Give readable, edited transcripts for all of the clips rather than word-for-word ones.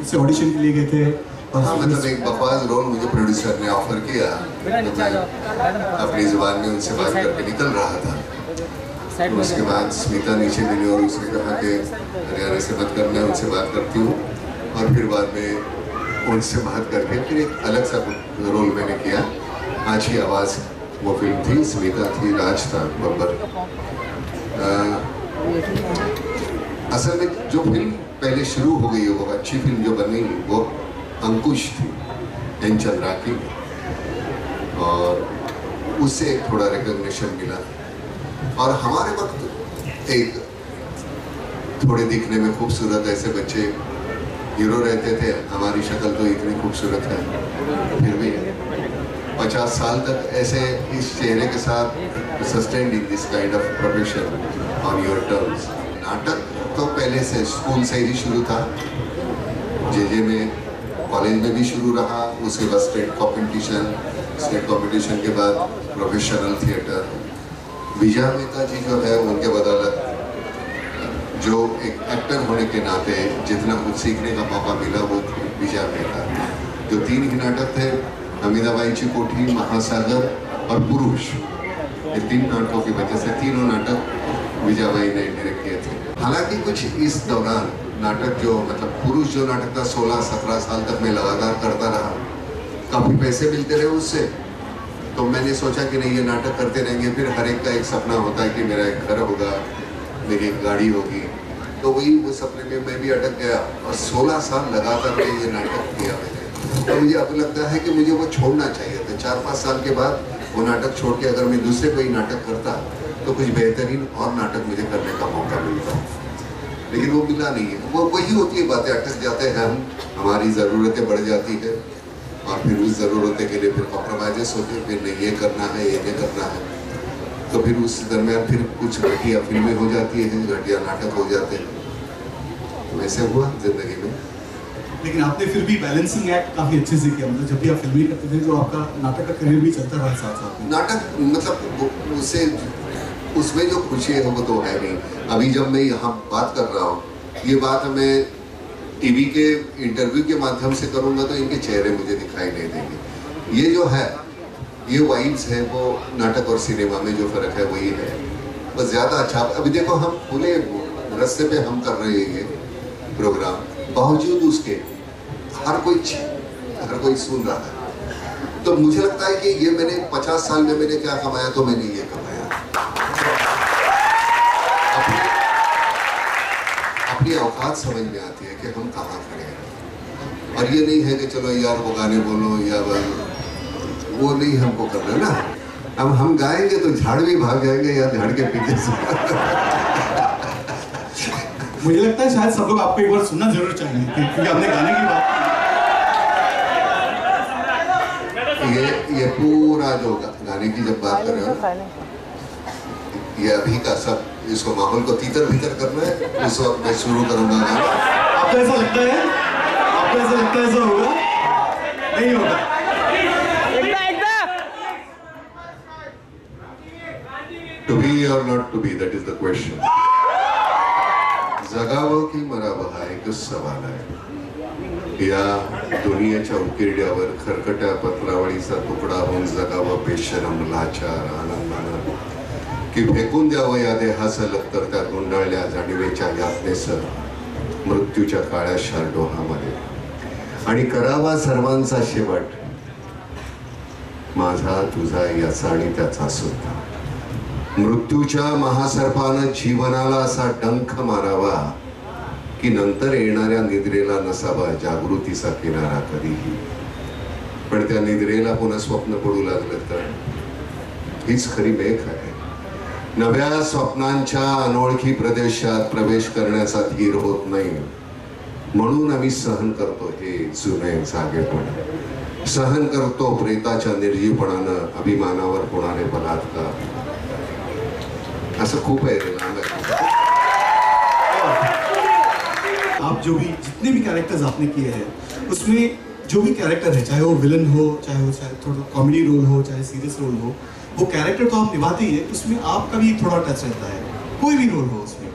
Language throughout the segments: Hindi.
उससे ऑडिशन के लिए गए थे। हाँ, मतलब एक बकवास रोल मुझे प्रोड्यूसर ने ऑफर किया, तो मैं अपनी जुबान में उनसे बात करके निकल रहा था। तो उसके बाद स्मिता नीचे मिली और उसने कहा कि हरियाणा से मत कर, मैं उनसे बात करती हूँ। और फिर बाद में उनसे बात करके फिर एक अलग सा रोल मैंने किया। आज की आवाज़ वो फिल्म थी, स्मिता थी, राज था, बब्बर। असल में जो फिल्म पहले शुरू हो गई, वो अच्छी फिल्म जो बनी वो अंकुश थी, एन चंद्रा की, और उससे एक थोड़ा रिकॉग्निशन मिला। और हमारे वक्त एक थोड़े दिखने में खूबसूरत ऐसे बच्चे हीरो रहते थे। हमारी शक्ल तो इतनी खूबसूरत है, फिर भी 50 साल तक ऐसे इस चेहरे के साथ sustained in this kind of profession on your terms. नाटक तो पहले से स्कूल से ही शुरू था, जे में, कॉलेज में भी शुरू रहा। उसके बाद स्टेट कंपटीशन के बाद प्रोफेशनल थिएटर। विजय मेहता जी जो है, उनके बदौलत जो एक एक्टर होने के नाते जितना कुछ सीखने का मौका मिला वो विजय मेहता। जो 3 ही नाटक थे, हमीदाबाई की कोठी, महासागर और पुरुष, ये 3 नाटकों की वजह से तीनों नाटक विजयबाई ने डायरेक्ट किए थे। हालांकि कुछ इस दौरान नाटक जो मतलब पुरुष जो नाटक था 16-17 साल तक मैं लगातार करता रहा, काफ़ी पैसे मिलते रहे उससे। तो मैंने सोचा कि नहीं, ये नाटक करते रहेंगे। फिर हर एक का एक सपना होता है कि मेरा एक घर होगा, मेरी एक गाड़ी होगी। तो वही वो सपने में मैं भी अटक गया और 16 साल लगातार मैं ये नाटक किया मैंने। तो मुझे अब लगता है कि मुझे वो छोड़ना चाहिए था। 4-5 साल के बाद वो नाटक छोड़ के अगर मैं दूसरे कोई नाटक करता तो कुछ बेहतरीन और नाटक मुझे करने का मौका मिलता, लेकिन वो मिला नहीं है। वो वही होती है बातें, अटक जाते हैं हम, हमारी ज़रूरतें बढ़ जाती है और फिर उस ज़रूरतें के लिए फिर कॉम्प्रोमाइज़ होते हैं, फिर नहीं ये करना है, ये नहीं करना है। तो फिर उस दरमियान फिर कुछ घटिया फिल्में हो जाती हैं, घटिया नाटक हो जाते हैं। तो वैसे हुआ ज़िंदगी में। लेकिन आपने फिर भी बैलेंसिंग एक्ट काफ़ी अच्छे से किया। मतलब जब भी आप फिल्में करते थे तो आपका नाटक का करियर भी चलता रहा साथ साथ में। नाटक मतलब उससे उसमें जो खुशी है वो तो है नहीं। अभी जब मैं यहाँ बात कर रहा हूँ, ये बात मैं टीवी के इंटरव्यू के माध्यम से करूँगा तो इनके चेहरे मुझे दिखाई नहीं देंगे। ये जो है, ये वाइब्स है, वो नाटक और सिनेमा में जो फ़र्क है वही है, बस ज़्यादा अच्छा। अभी देखो, हम खुले रास्ते पे हम कर रहे हैं ये प्रोग्राम, बावजूद उसके हर कोई सुन रहा है। तो मुझे लगता है कि ये मैंने 50 साल में मैंने क्या कमाया, तो मैंने ये कमाया। अपनी औकात समझ में आती है कि हम कहाँ खड़े हैं। और ये नहीं है कि चलो यार वो गाने बोलो या वो नहीं हमको करना ना। अब हम गाएंगे तो झाड़ भी भाग जाएंगे या झाड़ के पीछे से। मुझे लगता है शायद सब लोग आपको एक बार सुनना जरूर चाहेंगे, क्योंकि आपने गाने की बात की। ये पूरा जो गाने की जब बात कर रहे हो, ये अभी का सब, इसको माहौल को तीतर भीतर करना है, उस वक्त मैं शुरू करूंगा गाना। आपको ऐसा लगता है? आपको ऐसा लगता है ऐसा होगा? नहीं होगा। To be or not to be, that is the question. जगावं की मरावं हा एकच सवाल आहे। या दुनियेच्या उकिरड्यावर खरकट्या पत्रावळीचा तुकडा होऊन जगावं बेशरम लाचार आनंदानं, की फेकून द्यावं या देहाचं लक्तर त्या गुंडाळल्या जाणीवेच्या यातनेसर मृत्यूच्या काळ्या शारडोहामध्ये, आणि करावा सर्वांचा शेवट, माझा तुझा याचा आणि त्याचा सुद्धा। मृत्यूच्या महासर्पानं जीवनाला असा डंख मारावा की नंतर येणाऱ्या निद्रेला नसावा जागृतीचा किनारा कधीही। पण त्या निद्रेला पुन्हा स्वप्न पडू लागलं तर हीच खरी मेघ आहे। नव्या स्वप्नांच्या अनोळखी प्रदेशात प्रवेश करण्याचा धीर होत नाही, म्हणून आम्ही सहन करतो हे जुने जागेपण, सहन करतो प्रेताच्या निर्जीवपणानं अभिमानावर होणारे बलात्कार। ऐसा खूब है आप जो भी जितने भी कैरेक्टर्स आपने किए हैं, उसमें जो भी कैरेक्टर है, चाहे वो विलन हो, चाहे थोड़ा कॉमेडी रोल हो, चाहे सीरियस रोल हो, वो कैरेक्टर तो आप निभाते ही है, उसमें आपका भी थोड़ा टच रहता है, कोई भी रोल हो उसमें।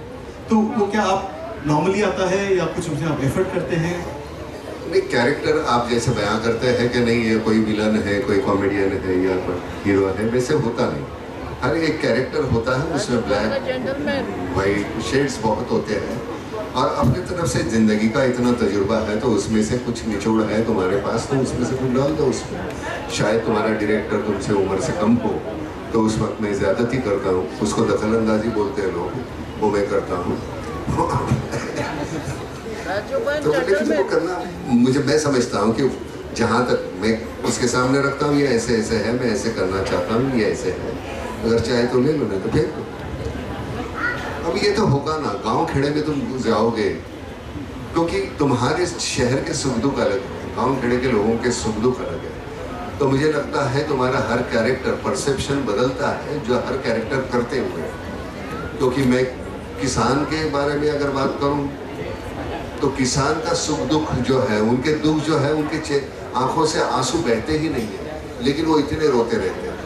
तो वो क्या आप नॉर्मली आता है या कुछ उसमें आप एफर्ट करते हैं? नहीं, कैरेक्टर आप जैसे बयां करते हैं कि नहीं ये कोई विलन है, कोई कॉमेडियन है या कोई हीरो है, वैसे होता नहीं। हर एक कैरेक्टर होता है, उसमें ब्लैक वाइट शेड्स बहुत होते हैं, और अपनी तरफ से जिंदगी का इतना तजुर्बा है तो उसमें से कुछ निचोड़ है तुम्हारे पास, तो उसमें से कुछ डाल दो उसमें। शायद तुम्हारा डायरेक्टर तुमसे उम्र से कम हो, तो उस वक्त मैं ज़्यादती करता हूँ, उसको दखलंदाजी बोलते हैं लोग, वो मैं करता हूँ। तो लेकिन वो करना मुझे, मैं समझता हूँ कि जहाँ तक मैं उसके सामने रखता हूँ, ये ऐसे ऐसे है, मैं ऐसे करना चाहता हूँ, ये ऐसे है, अगर चाहे तो ले लो, नहीं तो फेंक दो। अब ये तो होगा ना, गांव खेड़े में तुम जाओगे, क्योंकि तुम्हारे शहर के सुख दुख अलग है, गांव खेड़े के लोगों के सुख दुख अलग है। तो मुझे लगता है तुम्हारा हर कैरेक्टर परसेप्शन बदलता है जो हर कैरेक्टर करते हुए। क्योंकि मैं किसान के बारे में अगर बात करूं तो किसान का सुख दुख जो है, उनके दुख जो है, उनके आंखों से आंसू बहते ही नहीं है, लेकिन वो इतने रोते रहते हैं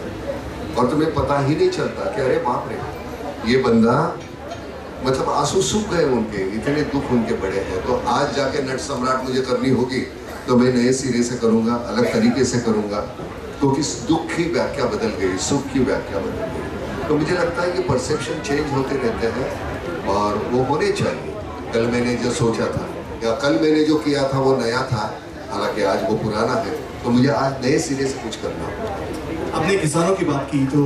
और तुम्हें पता ही नहीं चलता कि अरे बाप रे, ये बंदा, मतलब आंसू सूख गए उनके, इतने दुख उनके बड़े हैं। तो आज जाके नट सम्राट मुझे करनी होगी तो मैं नए सिरे से करूँगा, अलग तरीके से करूँगा, क्योंकि दुख की व्याख्या बदल गई, सुख की व्याख्या बदल गई। तो मुझे लगता है कि परसेप्शन चेंज होते रहते हैं और वो होने चाहिए। कल मैंने जो सोचा था या कल मैंने जो किया था वो नया था, हालांकि आज वो पुराना है, तो मुझे आज नए सिरे से कुछ करना होगा। आपने किसानों की बात की तो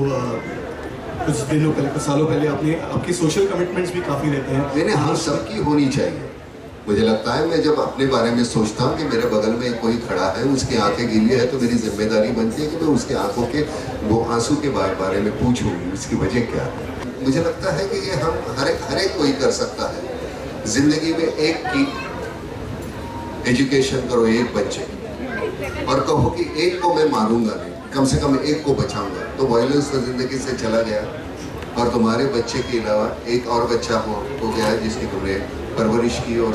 कुछ दिनों पहले, कुछ सालों पहले आपकी सोशल कमिटमेंट्स भी काफ़ी रहते हैं। मैंने हम सबकी होनी चाहिए। मुझे लगता है मैं जब अपने बारे में सोचता हूँ कि मेरे बगल में कोई खड़ा है, उसकी आंखें गीली है, तो मेरी जिम्मेदारी बनती है कि मैं उसके आंखों के वो आंसू के बारे में पूछूँ, इसकी वजह क्या है। मुझे लगता है कि ये हम हर एक कोई कर सकता है। जिंदगी में एक की एजुकेशन करो, एक बच्चे, और कहो कि एक को मैं मारूंगा नहीं, कम से कम एक को बचाऊंगा, तो वायलेंस तो जिंदगी से चला गया और तुम्हारे बच्चे के अलावा एक और बच्चा हो गया है जिसकी तुमने परवरिश की और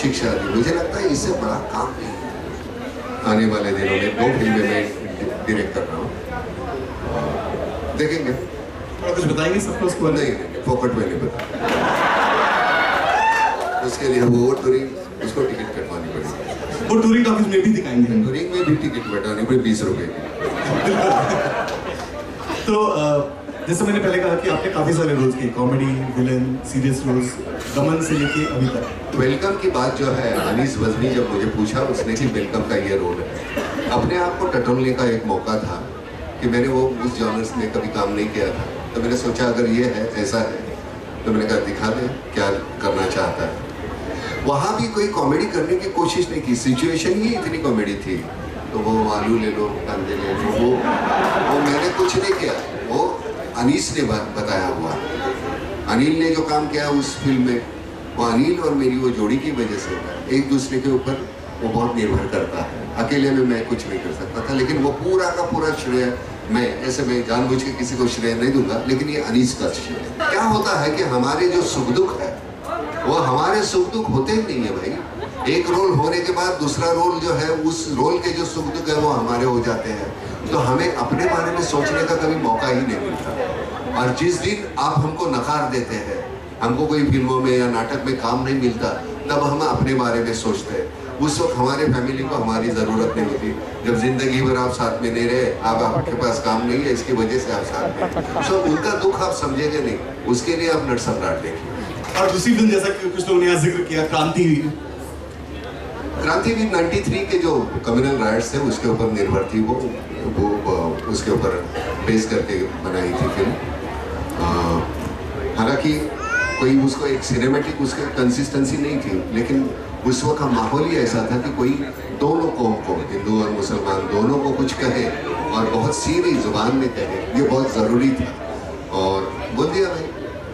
शिक्षा दी। मुझे लगता है इससे बड़ा काम नहीं। आने वाले दिनों में 2 फिल्में मैं डायरेक्ट कर रहा हूँ, देखेंगे। और कुछ बताएंगे सबको उसको? नहीं, फोकट में नहीं बता, उसके लिए वो टूरिंग, उसको टिकट कटवानी पड़ेगी। वो टूरिंग ऑफिस में भी दिखाएंगे? टूरिंग में भी टिकट कटवानी पड़ेगी 20 रुपए की। तो जैसे मैंने पहले कहा कि आपने काफी सारे रोल्स किए, कॉमेडी, विलन, सीरियस रोल्स, गमन से लेके अभी तक। वेलकम की बात जो है, अनीस वज़नी जब मुझे पूछा उसने कि वेलकम का ये रोल है, अपने आप को टटोलने का एक मौका था कि मैंने वो उस जॉनर्स में कभी काम नहीं किया था। तो मैंने सोचा अगर ये है, ऐसा है, तो मैंने कहा दिखा दे क्या करना चाहता है। वहाँ भी कोई कॉमेडी करने की कोशिश नहीं की, सिचुएशन ही इतनी कॉमेडी थी। तो वो आलू ले लो, अंडे ले लो, वो मैंने कुछ नहीं किया, वो अनीस ने बताया हुआ। अनिल ने जो काम किया उस फिल्म में, वो अनिल और मेरी वो जोड़ी की वजह से एक दूसरे के ऊपर वो बहुत निर्भर करता है। अकेले में मैं कुछ नहीं कर सकता था, लेकिन वो पूरा का पूरा श्रेय मैं जानबूझ के किसी को श्रेय नहीं दूंगा, लेकिन ये अनीस का श्रेय। क्या होता है कि हमारे जो सुख दुख है वो हमारे सुख दुख होते ही नहीं है भाई। एक रोल होने के बाद दूसरा रोल जो है, उस रोल के जो सुख दुख है वो हमारे हो जाते हैं। तो हमें अपने बारे में सोचने का कभी मौका ही नहीं मिलता। और जिस दिन आप हमको नकार देते हैं, हमको कोई फिल्मों में या नाटक में काम नहीं मिलता, तब हम अपने बारे में सोचते हैं। उस वक्त हमारे फैमिली को हमारी ज़रूरत नहीं होती। जब जिंदगी भर आप साथ में नहीं रहे, आप आपके पास काम नहीं है, इसकी वजह से आप साथ में, तो उनका दुख आप समझेंगे नहीं। उसके लिए आप नट सम्राट देखिए। और दूसरी फिल्म जैसा कि कुछ लोगों ने यहाँ जिक्र किया, क्रांति भी 93 के जो कम्युनल राइट्स थे उसके ऊपर निर्भर थी। वो उसके ऊपर बेस करके बनाई थी फिल्म। हालांकि कोई उसको एक सिनेमैटिक उसके कंसिस्टेंसी नहीं थी, लेकिन उस वक्त का माहौल ही ऐसा था कि कोई दोनों कौम को, हिंदू और मुसलमान दोनों को कुछ कहे और बहुत सीधी जुबान में कहे, ये बहुत ज़रूरी था। और बोल दिया भाई,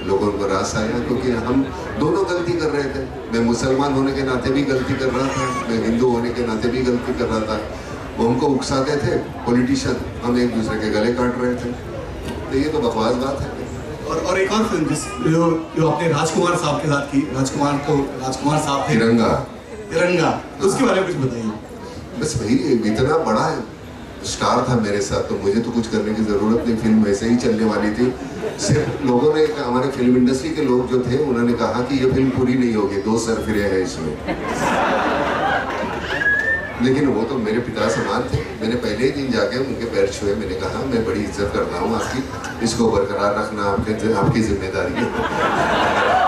लोगों को रास आया, क्योंकि हम दोनों गलती कर रहे थे। मैं मुसलमान होने के नाते भी गलती कर रहा था, मैं हिंदू होने के नाते भी गलती कर रहा था। वो हमको उकसाते थे पॉलिटिशियन, हम एक दूसरे के गले काट रहे थे। तो ये तो बकवास बात है। और एक और फिल्म जो आपने राजकुमार साहब के साथ की, राजकुमार साहब थे, तिरंगा, तो उसके बारे में कुछ बताइए। बस भाई इतना बड़ा स्टार था मेरे साथ, तो मुझे तो कुछ करने की जरूरत नहीं, फिल्म वैसे ही चलने वाली थी। सिर्फ लोगों ने, हमारे फिल्म इंडस्ट्री के लोग जो थे, उन्होंने कहा कि ये फिल्म पूरी नहीं होगी, 2 सरफिरे हैं इसमें। लेकिन वो तो मेरे पिता समान थे। मैंने पहले ही दिन जाके उनके पैर छुए, मैंने कहा मैं बड़ी इज्जत करता हूँ आपकी, इसको बरकरार रखना आपकी जिम्मेदारी है।